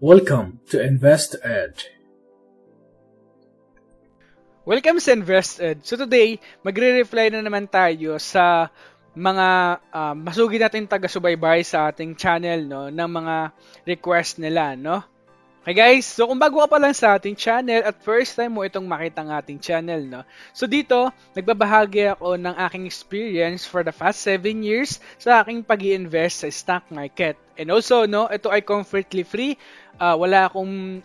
Welcome to InvestEd. Welcome sa InvestEd. So today, magre-reply na naman tayo sa mga masugid natin taga-subaybay sa ating channel, no, ng mga request nila, no. Okay guys, so kung bago ka pa lang sa ating channel at first time mo itong makita ng ating channel, no. So dito, nagbabahagi ako ng aking experience for the past 7 years sa aking pag-i-invest sa stock market. And also, no, ito ay completely free. Wala akong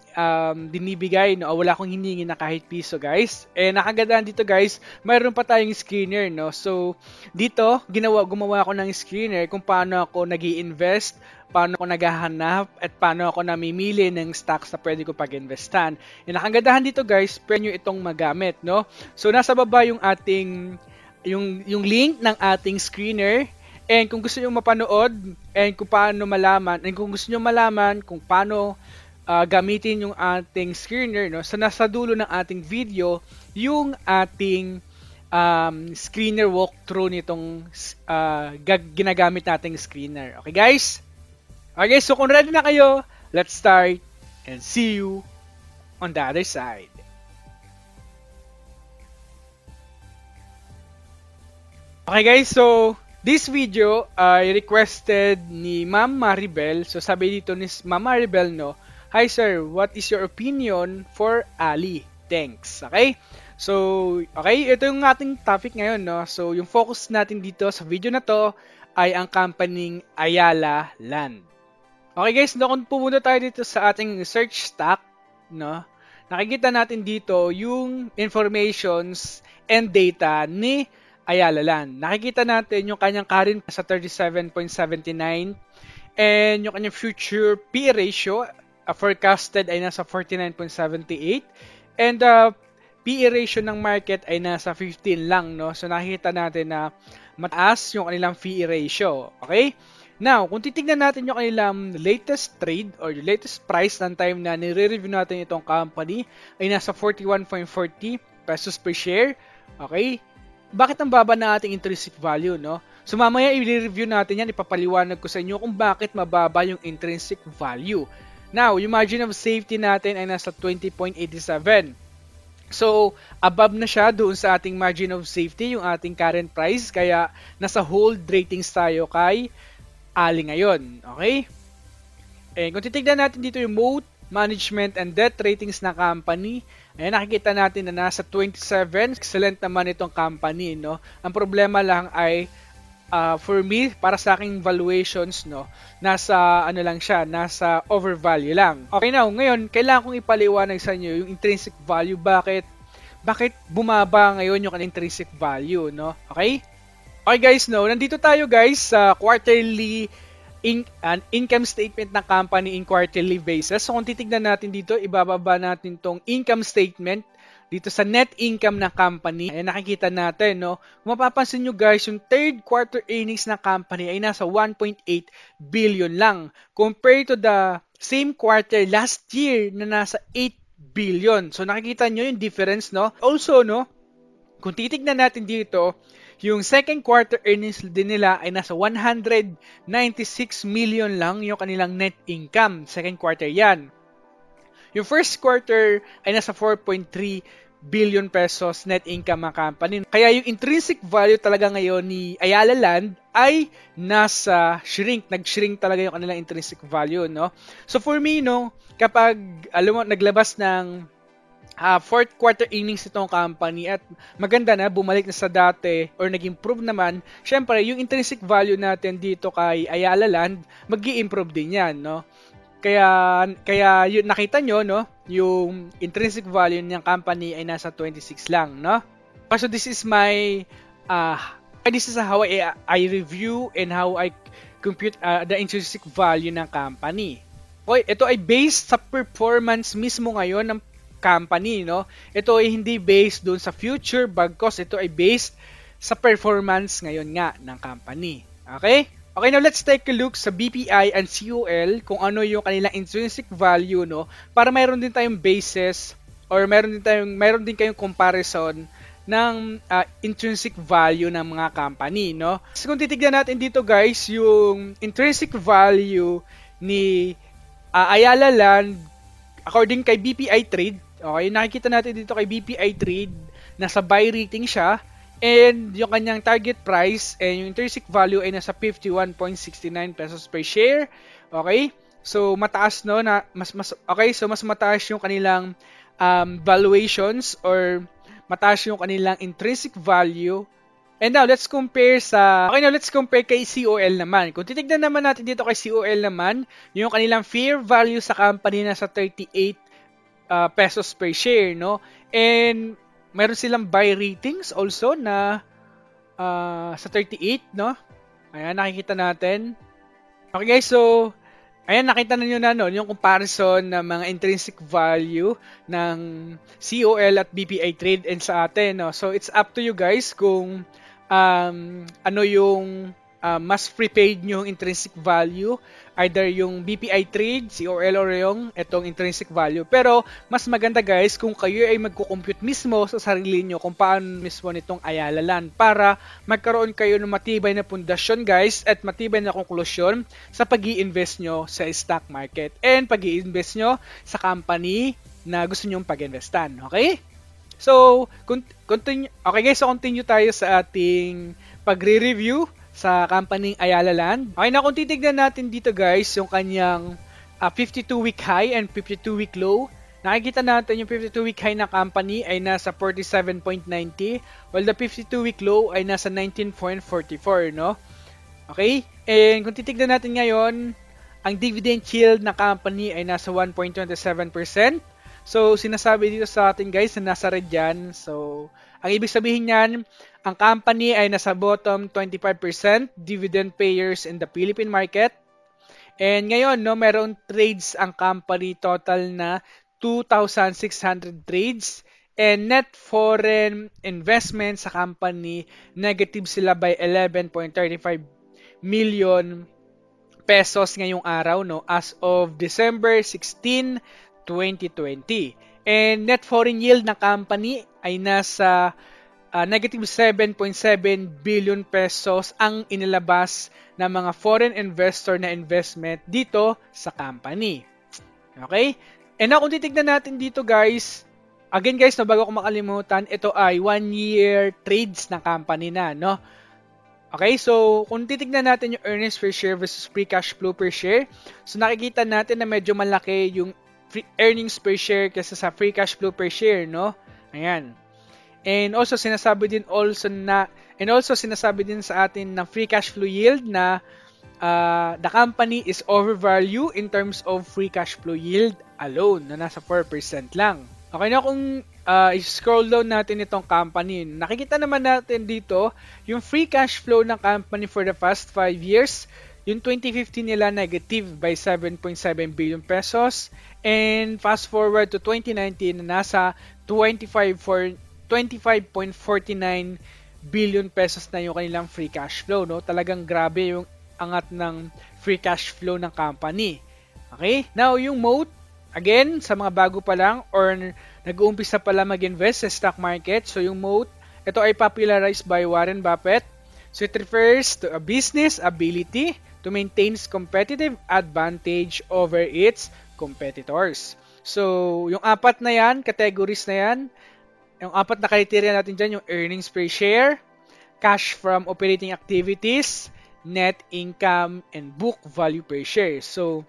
dinibigay, no, wala akong hiningi na kahit piso, guys. And nakagandaan dito, guys, mayroon pa tayong screener, no. So dito, gumawa ako ng screener kung paano ako nag-i-invest, paano ako naghahanap, at paano ako namimili ng stocks na pwede ko pag-investan. And nakagandahan dito, guys, pwede nyo itong magamit, no? So nasa baba yung ating yung link ng ating screener. And kung gusto niyo mapanood and kung paano malaman, and kung gusto niyo malaman kung paano gamitin yung ating screener, no? So nasa dulo ng ating video yung ating screener walkthrough nitong ginagamit nating screener. Okay, guys? Okay, so kung ready na kayo, let's start and see you on the other side. Okay guys, so this video ay requested ni Ma'am Maribel. So sabi dito ni Ma'am Maribel, no, "Hi sir, what is your opinion for Ali? Thanks." Okay? So, okay, ito yung ating topic ngayon, no. So, yung focus natin dito sa video na to ay ang company Ayala Land. Okay guys, no, kung pumunta tayo dito sa ating search stock, no, nakikita natin dito yung informations and data ni Ayala Land. Nakikita natin yung kanyang current sa 37.79 and yung kanyang future PE ratio forecasted ay nasa 49.78 and PE ratio ng market ay nasa 15 lang, no. So nakikita natin na mataas yung kanilang PE ratio. Okay? Now, kung titignan natin yung kanilang latest trade or the latest price ng time na nire-review natin itong company ay nasa 41.40 pesos per share. Okay? Bakit ang baba na ating intrinsic value, no? So mamaya i-review natin yan, ipapaliwanag ko sa inyo kung bakit mababa yung intrinsic value. Now, yung margin of safety natin ay nasa 20.87. So, above na siya doon sa ating margin of safety, yung ating current price, kaya nasa hold ratings tayo kay Ali ngayon. Okay? And kung titignan natin dito yung moat, management, and debt ratings na company, ayan, nakikita natin na nasa 27. Excellent naman itong company, no? Ang problema lang ay, for me, para sa aking valuations, no, nasa, ano lang siya, nasa overvalue lang. Okay, now, ngayon, kailangan kong ipaliwanag sa inyo yung intrinsic value. Bakit bumaba ngayon yung intrinsic value, no? Okay? Okay guys, no, nandito tayo guys sa quarterly income statement ng company in quarterly basis. So kung titignan natin dito, ibababa natin tong income statement dito sa net income ng company. Ayan, nakikita natin, no. Kung mapapansin nyo guys, yung third quarter earnings ng company ay nasa 1.8 billion lang compared to the same quarter last year na nasa 8 billion. So nakikita nyo yung difference, no. Also, no, kung titignan natin dito, yung second quarter earnings din nila ay nasa 196 million lang yung kanilang net income. Second quarter yan. Yung first quarter ay nasa 4.3 billion pesos net income ng company. Kaya yung intrinsic value talaga ngayon ni Ayala Land ay nasa shrink. Nag-shrink talaga yung kanilang intrinsic value, no? So for me, no, kapag alam mo, naglabas ng fourth quarter earnings itong company at maganda na, bumalik na sa dati or nag-improve naman, syempre yung intrinsic value natin dito kay Ayala Land, mag-i-improve din yan, no? Kaya yun, nakita nyo, no, yung intrinsic value ng company ay nasa 26 lang, no? So this is my this is how I review and how I compute the intrinsic value ng company. Okay, ito ay based sa performance mismo ngayon ng company, no? Ito ay hindi based doon sa future, bagkos ito ay based sa performance ngayon nga ng company. Okay? Okay, now let's take a look sa BPI and COL kung ano yung kanilang intrinsic value, no? Para mayroon din tayong basis or mayroon din kayong comparison ng intrinsic value ng mga company, no? So kung titignan natin dito guys, yung intrinsic value ni Ayala Land, according kay BPI Trade, okay, nakikita natin dito kay BPI Trade, nasa buy rating siya, and yung kanyang target price and yung intrinsic value ay nasa 51.69 pesos per share. Okay? So mataas no na mas okay, so mas mataas yung kanilang valuations or mataas yung kanilang intrinsic value. And now let's compare kay COL naman. Kung titignan naman natin dito kay COL naman, yung kanilang fair value sa company nasa 38 pesos per share, no? And meron silang buy ratings also na sa 38, no? Ayan, nakikita natin. Okay guys, so ayan, nakita na nyo na no, yung comparison ng mga intrinsic value ng COL at BPI Trade and sa atin. No? So, it's up to you guys kung ano yung mas prepaid nyo yung intrinsic value, either yung BPI Trade, COL, or yung itong intrinsic value. Pero, mas maganda guys kung kayo ay magkukompute mismo sa sarili nyo kung paano mismo nitong Ayala Land para magkaroon kayo ng matibay na pundasyon guys at matibay na konklusyon sa pag-i-invest nyo sa stock market and pag-i-invest nyo sa company na gusto nyong pag-investan. Okay? So, continue tayo sa ating pagre-review sa company Ayala Land. Okay na, kung titignan natin dito guys, yung kanyang 52-week high and 52-week low, nakikita natin yung 52-week high na company ay nasa 47.90 while the 52-week low ay nasa 19.44, no? Okay? And kung titignan natin ngayon, ang dividend yield na company ay nasa 1.27%. So, sinasabi dito sa atin guys na nasa red yan. So, ang ibig sabihin niyan, ang company ay nasa bottom 25% dividend payers in the Philippine market. And ngayon, no, meron trades ang company total na 2,600 trades. And net foreign investment sa company, negative sila by 11.35 million pesos ngayong araw, no, as of December 16, 2020. And net foreign yield ng company ay nasa negative 7.7 billion pesos ang inilabas ng mga foreign investor na investment dito sa company. Okay? And now, kung titignan natin dito guys, again guys, no, bago ko makalimutan, ito ay 1-year trades ng company na, no? Okay, so kung titignan natin yung earnings per share versus free cash flow per share, so nakikita natin na medyo malaki yung earnings per share kaysa sa free cash flow per share, no? Ayan. And also sinasabi din sa atin ng free cash flow yield na the company is overvalued in terms of free cash flow yield alone na nasa 4% lang. Okay na, kung scroll down natin itong company, nakikita naman natin dito yung free cash flow ng company for the past 5 years. Yung 2015 nila negative by 7.7 billion pesos, and fast forward to 2019 na nasa 25.49 billion pesos na yung kanilang free cash flow, no? Talagang grabe yung angat ng free cash flow ng company. Okay? Now, yung moat, again, sa mga bago pa lang or nag-uumpisa pa lang mag-invest sa stock market, so yung moat, ito ay popularized by Warren Buffett. So it refers to a business ability to maintain competitive advantage over its competitors. So, yung apat na yan, categories na yan, yung apat na criteria natin dyan, yung earnings per share, cash from operating activities, net income, and book value per share. So,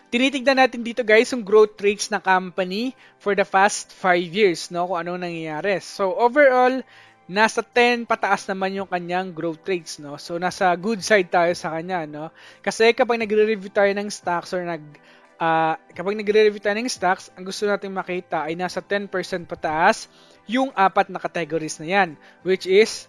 tinitignan natin dito guys yung growth rates ng company for the past 5 years, no? Kung ano nangyayari. So, overall, nasa 10 pataas naman yung kanyang growth rates, no? So, nasa good side tayo sa kanya, no? Kasi kapag nagre-review tayo ng stocks or ang gusto nating makita ay nasa 10% pataas yung apat na categories na yan, which is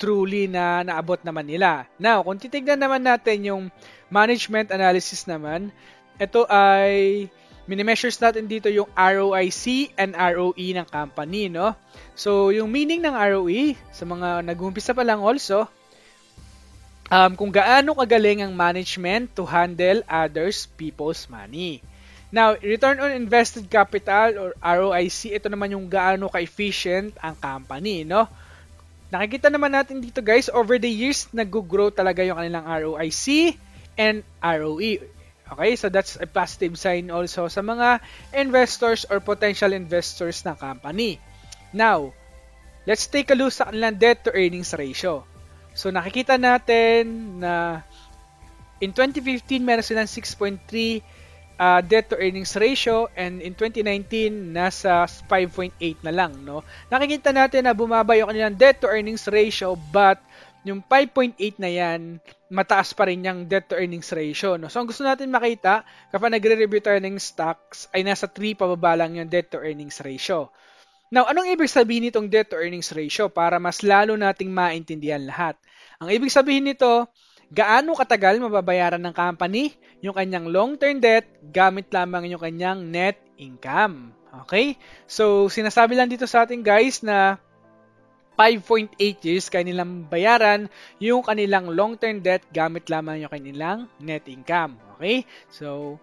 truly na naabot naman nila. Now, kung titignan naman natin yung management analysis naman, ito ay mini-measures natin dito yung ROIC and ROE ng company, no? So, yung meaning ng ROE, sa mga nag-uumpisa pa lang also, kung gaano kagaling ang management to handle others people's money. Now, return on invested capital or ROIC, ito naman yung gaano ka-efficient ang company, no? Nakikita naman natin dito guys, over the years, nag-grow talaga yung kanilang ROIC and ROE. Okay, so that's a positive sign also sa mga investors or potential investors ng company. Now, let's take a look sa kanilang debt to earnings ratio. So nakikita natin na in 2015 meron silang 6.3 debt to earnings ratio, and in 2019 nasa 5.8 na lang, no? Nakikita natin na bumaba yung kanilang debt to earnings ratio, but yung 5.8 na yan, mataas pa rin yung debt to earnings ratio, no? So, ang gusto natin makita, kapag nagre-review tayo ng stocks, ay nasa 3 pababa lang yung debt to earnings ratio. Now, anong ibig sabihin nitong debt to earnings ratio para mas lalo nating maintindihan lahat? Ang ibig sabihin nito, gaano katagal mababayaran ng company yung kanyang long-term debt gamit lamang yung kanyang net income. Okay? So, sinasabi lang dito sa atin guys na 5.8 years kanilang bayaran yung kanilang long-term debt gamit lamang yung kanilang net income. Okay? So,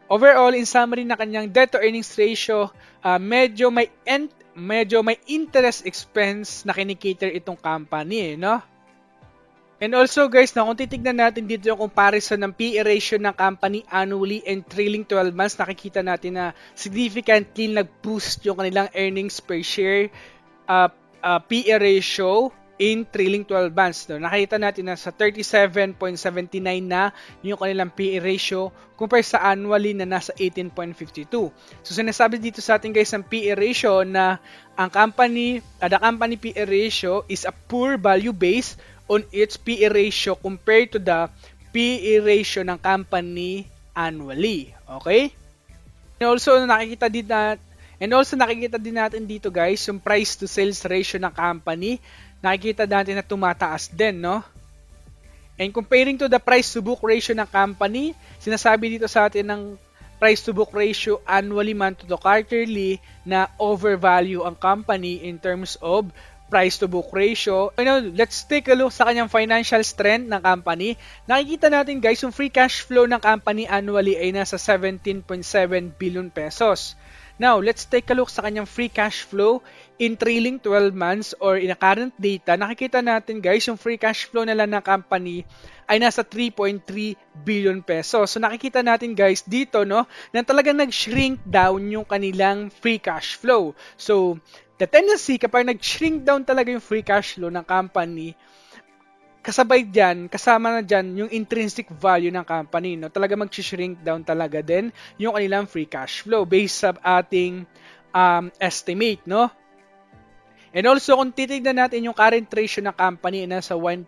overall, in summary na kanyang debt to earnings ratio, medyo may interest expense na kinikater itong company, no? And also guys, kung titignan natin dito yung comparison ng PE ratio ng company annually and trailing 12 months, nakikita natin na significantly nag-boost yung kanilang earnings per share PE ratio in trailing 12 months. No? Nakita natin na sa 37.79 na yung kanilang PE ratio compare sa annually na nasa 18.52. So sinasabi dito sa atin guys ang PE ratio na ang the company PE ratio is a poor value based on its PE ratio compared to the PE ratio ng company annually. Okay? And also nakikita din natin dito guys yung price to sales ratio ng company. Nakikita natin na tumataas din, no? And comparing to the price to book ratio ng company, sinasabi dito sa atin ng price to book ratio annually man to quarterly na overvalue ang company in terms of price to book ratio. Let's take a look sa kanyang financial strength ng company. Nakikita natin guys, yung free cash flow ng company annually ay nasa 17.7 billion pesos. Now, let's take a look sa kanyang free cash flow in trailing 12 months or in a current data. Nakikita natin guys, yung free cash flow nila ng company ay nasa 3.3 billion pesos. So nakikita natin guys dito, no, na talagang nag-shrink down yung kanilang free cash flow. So the tendency kapag nag-shrink down talaga yung free cash flow ng company, kasama na dyan yung intrinsic value ng company, no? Talaga mag-shrink down talaga din yung kanilang free cash flow based sa ating estimate, no? And also, kung titignan natin yung current ratio ng company nasa 1.3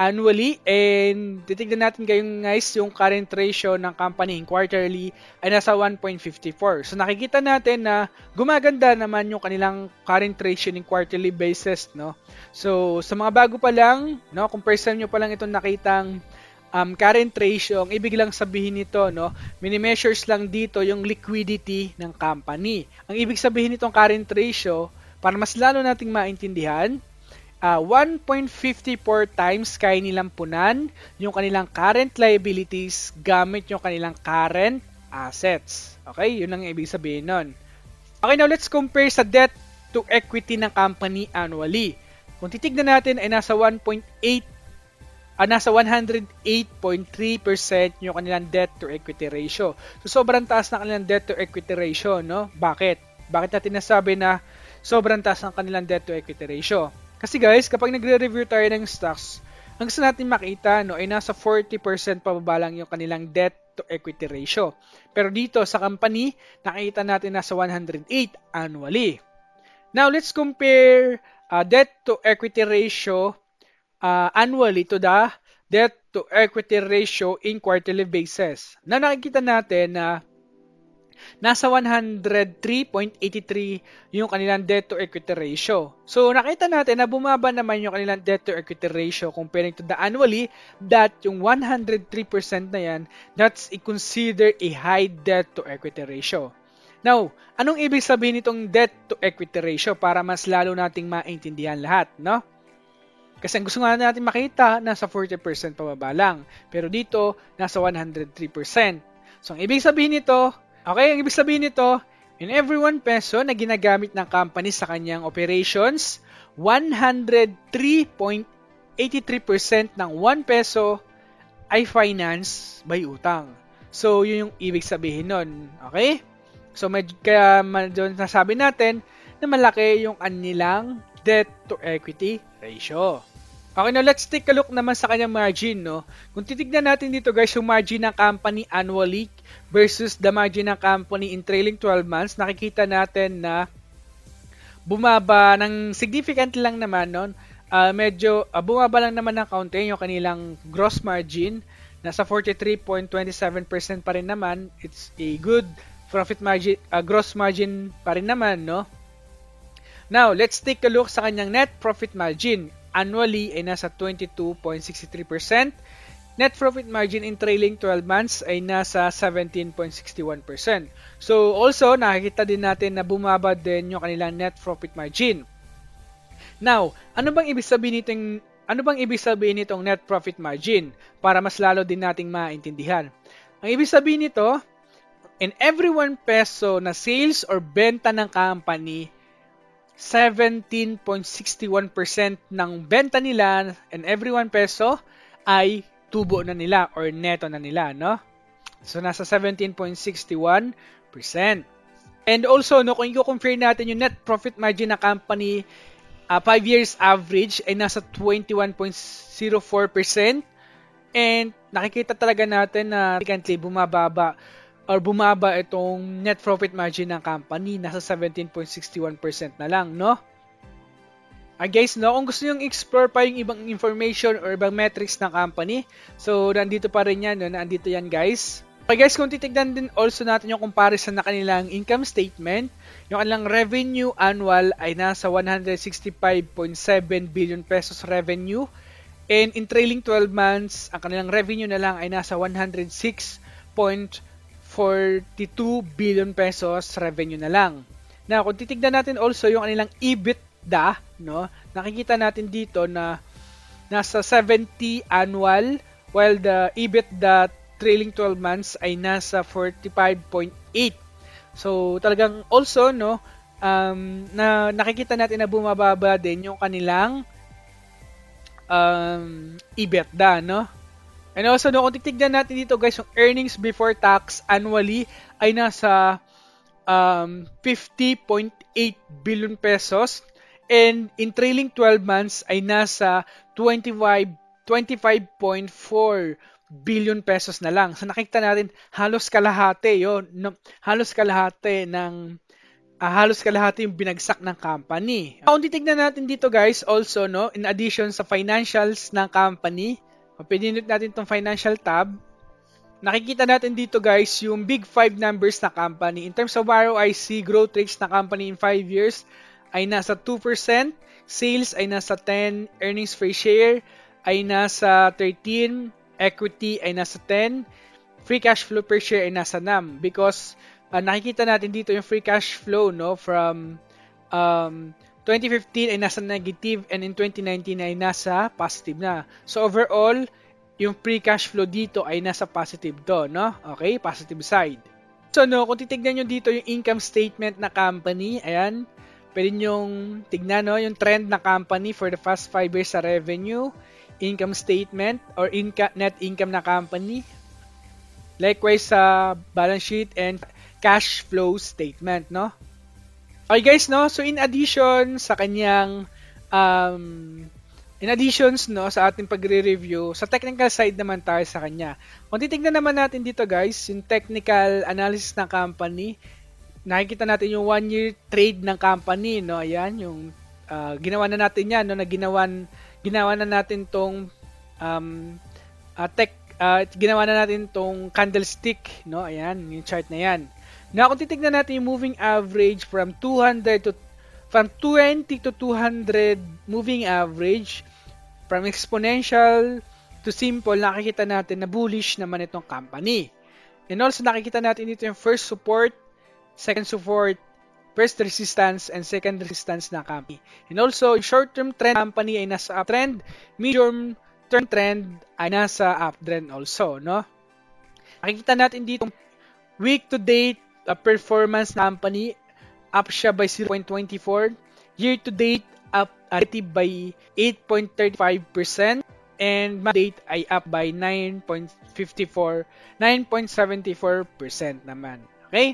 annually, and titignan natin guys yung current ratio ng company in quarterly ay nasa 1.54. So nakikita natin na gumaganda naman yung kanilang current ratio in quarterly basis, no? So sa mga bago pa lang, no, kung first time nyo pa lang itong nakitang current ratio, ang ibig lang sabihin nito, no, mini-measures lang dito yung liquidity ng company. Ang ibig sabihin nitong current ratio, para mas lalo nating maintindihan, 1.54 times kaya nilang punan yung kanilang current liabilities gamit yung kanilang current assets. Okay? Yun ang ibig sabihin nun. Okay, now let's compare sa debt to equity ng company annually. Kung titignan natin ay nasa 108.3% yung kanilang debt to equity ratio. So sobrang taas na kanilang debt to equity ratio, no? Bakit? Bakit natin nasabi na sobrang taas ng kanilang debt to equity ratio? Kasi guys, kapag nagre-review tayo ng stocks, ang gusto natin makita, no, ay nasa 40% pababa lang yung kanilang debt to equity ratio. Pero dito sa company, nakita natin nasa 108 annually. Now, let's compare debt to equity ratio annually to the debt to equity ratio in quarterly basis. Na nakikita natin na nasa 103.83 yung kanilang debt to equity ratio. So nakita natin na bumaba naman yung kanilang debt to equity ratio comparing to the annually, that yung 103% na yan, that's consider a high debt to equity ratio. Now, anong ibig sabihin nitong debt to equity ratio para mas lalo nating maintindihan lahat, no? Kasi ang gusto nga natin makita, nasa 40% pababa lang. Pero dito, nasa 103%. So, ang ibig sabihin nito, in every 1 peso na ginagamit ng company sa kanyang operations, 103.83% ng 1 peso ay finance by utang. So, yun yung ibig sabihin nun. Okay? So, kaya doon nasabi natin na malaki yung anilang debt to equity ratio. Okay, now let's take a look naman sa kanyang margin, no? Kung titignan natin dito guys, yung margin ng company annually versus the margin ng company in trailing 12 months, nakikita natin na bumaba ng significant lang naman, no? Medyo bumaba lang naman ng kaunti yung kanilang gross margin. Nasa 43.27% pa rin naman. It's a good profit margin, gross margin pa rin naman, no? Now, let's take a look sa kanyang net profit margin. Annually ay nasa 22.63%. Net profit margin in trailing 12 months ay nasa 17.61%. So, also, nakikita din natin na bumaba din yung kanilang net profit margin. Now, ano bang ibig sabihin nitong net profit margin para mas lalo din nating maintindihan? Ang ibig sabihin nito, in every 1 peso na sales or benta ng company, 17.61% ng benta nila and every 1 peso ay tubo na nila or neto na nila, no? So, nasa 17.61%. And also, no, kung i-compare natin yung net profit margin na company, 5 years average ay nasa 21.04%. And nakikita talaga natin na bumaba itong net profit margin ng company, nasa 17.61% na lang, no? Guys, no, kung gusto nyo explore pa yung ibang information or ibang metrics ng company, so nandito pa rin yan, no? Nandito yan, guys. Okay, guys, kung titignan din also natin yung comparison na kanilang income statement, yung kanilang revenue annual ay nasa 165.7 billion pesos revenue, and in trailing 12 months, ang kanilang revenue na lang ay nasa 106.42 billion pesos revenue na lang. Now, kung titignan natin also yung kanilang EBITDA, no, nakikita natin dito na nasa 70 annual, while the EBITDA trailing 12 months ay nasa 45.8. So, talagang also, no, na nakikita natin na bumababa din yung kanilang EBITDA, no? And also, no, kung titignan natin dito guys, yung earnings before tax annually ay nasa 50.8 billion pesos, and in trailing 12 months ay nasa 25.4 billion pesos na lang. So nakikita natin halos kalahati yon, no? Halos kalahati yung binagsak ng company. Kung titignan natin dito guys, also, no, in addition sa financials ng company, pinindot natin itong financial tab, nakikita natin dito guys yung big 5 numbers na company. In terms of ROIC, growth rates na company in 5 years ay nasa 2%, sales ay nasa 10, earnings per share ay nasa 13, equity ay nasa 10, free cash flow per share ay nasa 9, because nakikita natin dito yung free cash flow, no, from 2015 ay nasa negative, and in 2019 ay nasa positive na. So overall, yung free cash flow dito ay nasa positive do, no? Okay, positive side. So no, kung titignan nyo dito yung income statement na company, ayan, pwede nyong tignan, no, yung trend na company for the past 5 years sa revenue, income statement or net income na company, likewise sa balance sheet and cash flow statement, no? Okay guys, no, so in addition sa kanyang no, sa ating pagre-review, sa technical side naman tayo sa kanya. Kung titignan naman natin dito guys, yung technical analysis ng company, nakikita natin yung 1-year trade ng company, no? Ayan, yung ginawa na natin yan, no, na ginawa na natin tong ginawa na natin tong candlestick, no? Ayan, yung chart na yan. Now, kung titignan natin yung moving average from 20 to 200 moving average, from exponential to simple, nakikita natin na bullish naman itong company. And also, nakikita natin dito yung first support, second support, first resistance, and second resistance na company. And also, short-term trend company ay nasa uptrend, medium-term trend ay nasa uptrend also, no? Nakikita natin dito week-to-date performance company, up siya by 0.24, year-to-date up by 8.35%, and date ay up by 9.74% naman. Okay?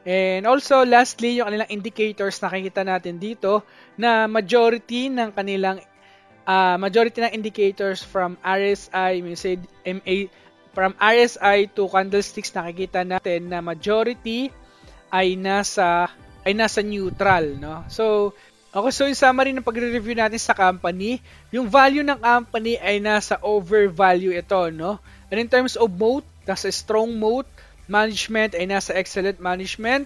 And also, lastly, yung kanilang indicators, nakikita natin dito na majority ng indicators from RSI, from RSI to candlesticks, nakikita natin na majority ay nasa neutral, no? So, okay, so yung summary ng pagre-review natin sa company, yung value ng company ay nasa overvalue ito, no? And in terms of moat, nasa strong moat, management ay nasa excellent management,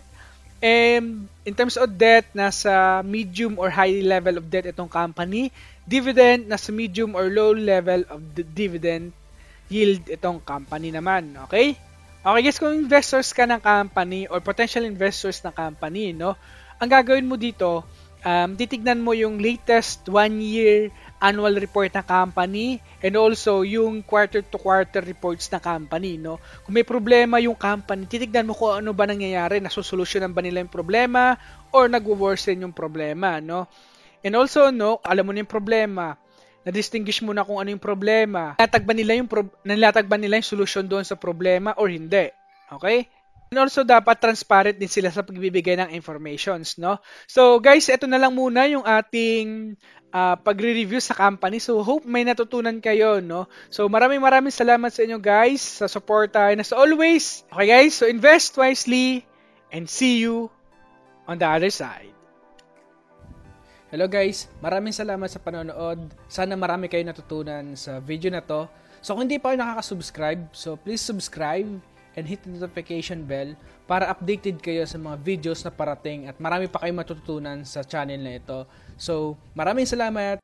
and in terms of debt, nasa medium or high level of debt itong company, dividend, nasa medium or low level of the dividend yield itong company naman, okay? Okay guys, kung investors ka ng company or potential investors ng company, no, ang gagawin mo dito, titignan mo yung latest 1-year annual report ng company and also yung quarter-to-quarter reports ng company, no? Kung may problema yung company, titignan mo kung ano ba nangyayari, nasusolusyonan ba nila yung problema or nagwo-worsen yung problema, no? And also, no, alam mo na yung problema, na-distinguish mo na kung ano yung problema, nilatag ba nila yung solusyon doon sa problema or hindi, okay? And also, dapat transparent din sila sa pagbibigay ng informations, no? So, guys, ito na lang muna yung ating pagre-review sa company. So, hope may natutunan kayo, no? So, maraming salamat sa inyo, guys, sa suporta. And as always, okay, guys, so invest wisely and see you on the other side. Hello, guys. Maraming salamat sa panonood. Sana marami kayo natutunan sa video na to. So, kung hindi pa kayo nakaka-subscribe, so please subscribe and hit the notification bell para updated kayo sa mga videos na parating at marami pa kayong matututunan sa channel na ito. So, maraming salamat!